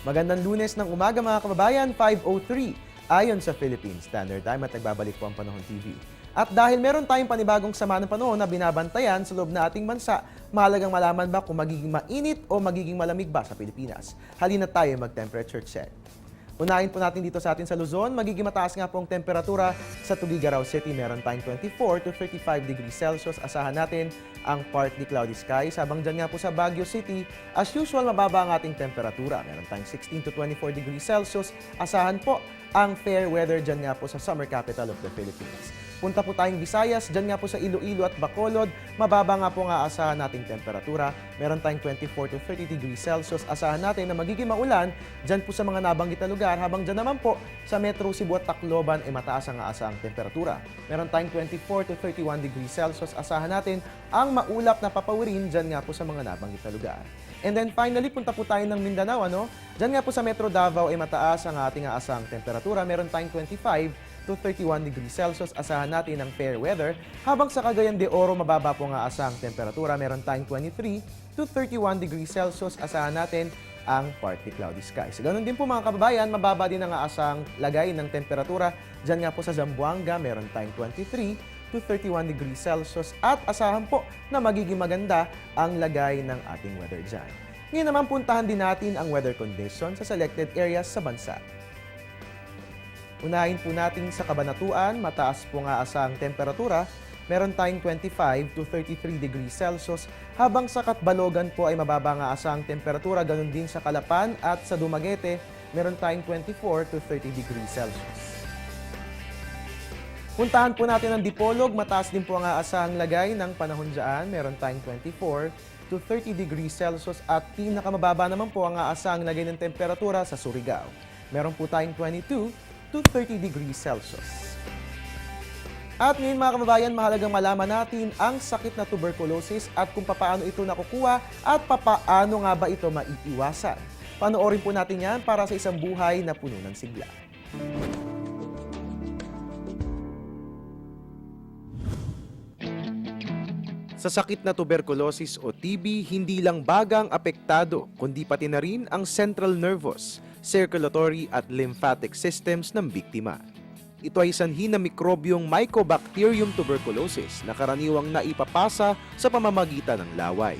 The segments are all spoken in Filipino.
Magandang Lunes ng umaga mga kababayan, 5:03 ayon sa Philippine Standard Time at nagbabalik po ang Panahon TV. At dahil meron tayong panibagong sama ng panahon na binabantayan sa loob na ating bansa, mahalagang malaman ba kung magiging mainit o magiging malamig ba sa Pilipinas? Halina tayo mag-temperature check. Unahin po natin dito sa atin sa Luzon, magiging mataas nga po ang temperatura sa Tugigaraw City. Meron tayong 24 to 35 degrees Celsius. Asahan natin ang partly cloudy skies. Habang dyan nga po sa Baguio City, as usual, mababa ang ating temperatura. Meron tayong 16 to 24 degrees Celsius. Asahan po ang fair weather dyan nga po sa summer capital of the Philippines. Punta po tayong Visayas, dyan nga po sa Iloilo at Bacolod, mababa nga po ang aasahan nating temperatura. Meron tayong 24 to 30 degrees Celsius. Asahan natin na magiging maulan dyan po sa mga nabanggit na lugar. Habang dyan naman po sa Metro Cebu at Tacloban ay mataas ang aasahang temperatura. Meron tayong 24 to 31 degrees Celsius. Asahan natin ang maulap na papawirin dyan nga po sa mga nabanggit na lugar. And then finally, punta po tayo ng Mindanao. Dyan nga po sa Metro Davao ay mataas ang ating aasahang temperatura. Meron tayong 25 to 31 degrees Celsius. Asahan natin ang fair weather. Habang sa Cagayan de Oro, mababa po ang aasahang temperatura. Meron tayong 23 to 31 degrees Celsius. Asahan natin ang partly cloudy skies. Ganun din po mga kababayan, mababa din ang aasahang lagay ng temperatura. Diyan nga po sa Zamboanga, meron tayong 23 to 31 degrees Celsius. At asahan po na magiging maganda ang lagay ng ating weather dyan. Ngayon naman puntahan din natin ang weather condition sa selected areas sa bansa. Unahin po natin sa Cabanatuan, mataas po nga asang temperatura. Meron tayong 25 to 33 degrees Celsius. Habang sa Catbalogan po ay mababa nga asang temperatura. Ganun din sa Calapan at sa Dumaguete, meron tayong 24 to 30 degrees Celsius. Puntahan po natin ang Dipolog, mataas din po ang aasahang lagay ng panahon dyan. Meron tayong 24 to 30 degrees Celsius at pinakamababa naman po ang aasahang lagay ng temperatura sa Surigao. Meron po tayong 22 to 30 degrees Celsius. At ngayon mga kababayan, mahalagang malaman natin ang sakit na tuberculosis at kung paano ito nakukuha at paano nga ba ito maiiwasan. Panoorin po natin yan para sa isang buhay na puno ng sigla. Sa sakit na tuberculosis o TB, hindi lang bagang apektado, kundi pati na rin ang central nervous, circulatory at lymphatic systems ng biktima. Ito ay sanhi ng mikrobyong Mycobacterium tuberculosis na karaniwang naipapasa sa pamamagitan ng laway.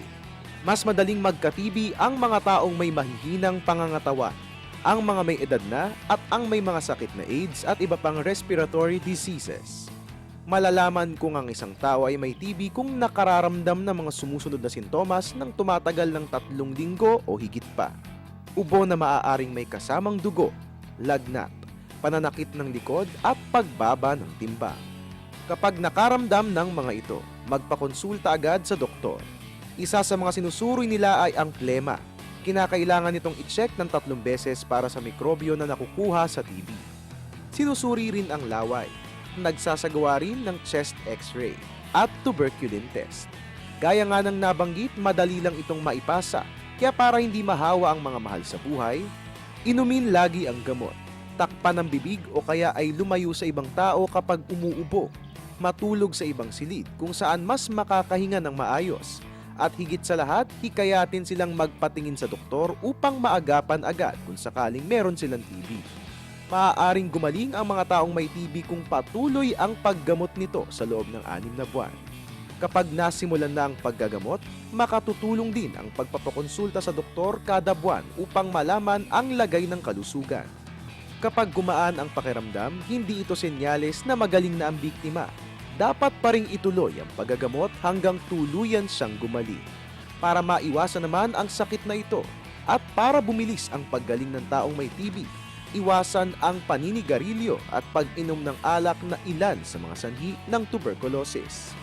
Mas madaling magka-TB ang mga taong may mahihinang pangangatawan, ang mga may edad na at ang may mga sakit na AIDS at iba pang respiratory diseases. Malalaman kung ang isang tao ay may TB kung nakararamdam ng mga sumusunod na sintomas ng tumatagal ng 3 linggo o higit pa. Ubo na maaaring may kasamang dugo, lagnat, pananakit ng likod at pagbaba ng timbang. Kapag nakaramdam ng mga ito, magpakonsulta agad sa doktor. Isa sa mga sinusuri nila ay ang plema. Kinakailangan itong i-check ng 3 beses para sa mikrobyo na nakukuha sa TB. Sinusuri rin ang laway. Nagsasagawa rin ng chest x-ray at tuberculin test. Gaya nga ng nabanggit, madali lang itong maipasa. Kaya para hindi mahawa ang mga mahal sa buhay, inumin lagi ang gamot. Takpan ang bibig o kaya ay lumayo sa ibang tao kapag umuubo. Matulog sa ibang silid kung saan mas makakahinga ng maayos. At higit sa lahat, hikayatin silang magpatingin sa doktor upang maagapan agad kung sakaling meron silang TB. Maaaring gumaling ang mga taong may TB kung patuloy ang paggamot nito sa loob ng 6 na buwan. Kapag nasimulan na ang paggagamot, makatutulong din ang pagpapakonsulta sa doktor kada buwan upang malaman ang lagay ng kalusugan. Kapag gumaan ang pakiramdam, hindi ito senyales na magaling na ang biktima. Dapat pa ring ituloy ang paggagamot hanggang tuluyan siyang gumaling. Para maiwasan naman ang sakit na ito at para bumilis ang paggaling ng taong may TB, iwasan ang paninigarilyo at pag-inom ng alak na ilan sa mga sanhi ng tuberculosis.